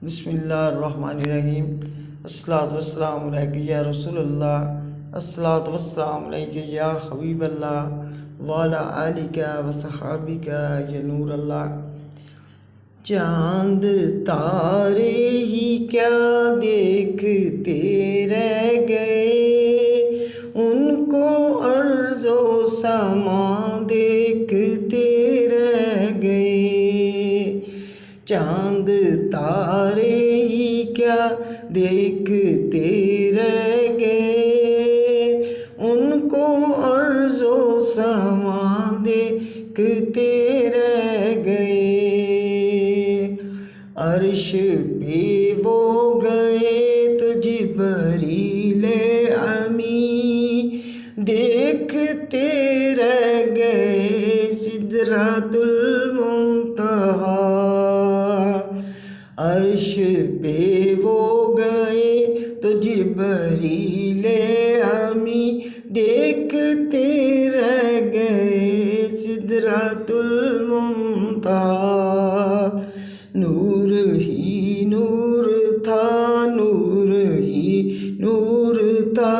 बिस्मिल्लाहिर्रहमानिर्रहीम। अस्सलातु वस्सलामु अलैका या रसूलल्लाह, अस्सलातु वस्सलामु अलैका या हबीबल्लाह व अला आलिका व सहाबिका या नूरल्लाह। चांद तारे ही क्या देखते रह गए, उनको अर्ज़ो समा देखते रह गए। चांद तारे ही क्या देखते रह गए, उनको अर्ज़ो समा देखते रह गए। अर्श पे वो गए तो जिब्रील अमी देखते रह गए सिदरतुल मुंतहा। अर्श पे वो गए तो जिब्रील अमी देखते रह गए सिदरतुल मुंतहा। नूर ही नूर था, नूर ही नूर था,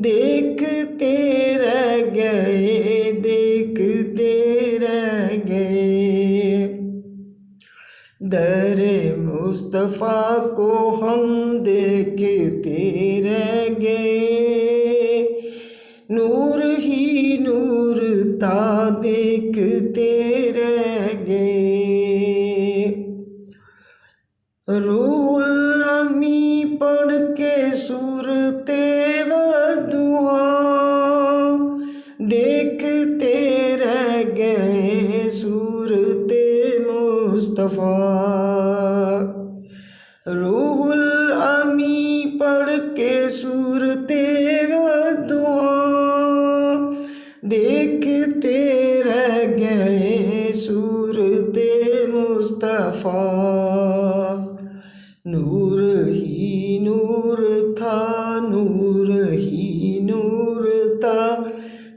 देखते रह गए, देखते रह गए। दर मुस्तफ़ा को हम देखते रह गए, नूर ही नूर था, देखते रह गए। रूहुल अमी पढ़ के सूरते वदुहा देखते रह गए सूरते मुस्तफ़ा। रूहुल अमी पढ़ के सूरते वदुहा देखते रह गए सूरते मुस्तफ़ा। नूर ही नूर था, नूर ही नूर था,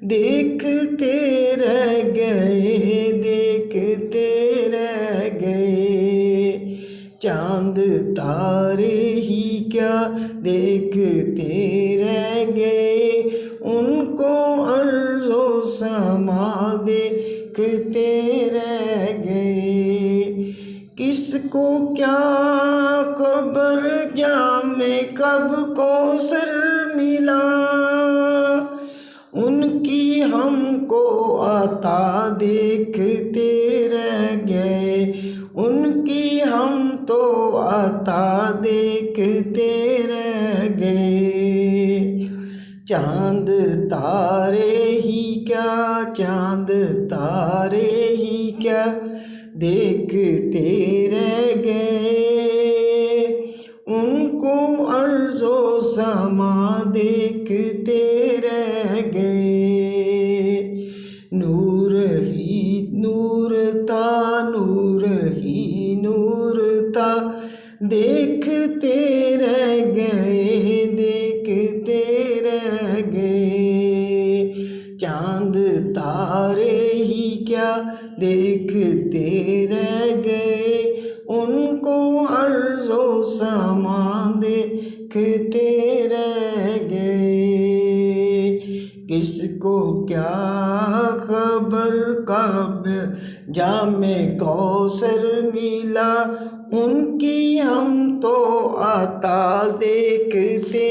देखते रह गए, देखते रह गए। चांद तारे ही क्या देखते रह गए, उनको अर्ज़ो समा देखते रह गए। किसको क्या खबर जामे कब कौसर मिला, उनकी हमको आता देखते रह गए, उनकी हम तो आता देखते रह गए। चांद तारे ही क्या, चांद तारे ही क्या देखते रह गए, उनको अर्ज़ो समा देखते रह गए। नूर ही नूर था, नूर ही नूर था, देखते रह गए, देखते रह गए। चांद तारे ही क्या देखते रह गए, उनको अर्ज़ो समा देखते रह गए। किसको क्या खबर कब जामे कौसर मिला, उनकी हम तो आता देखते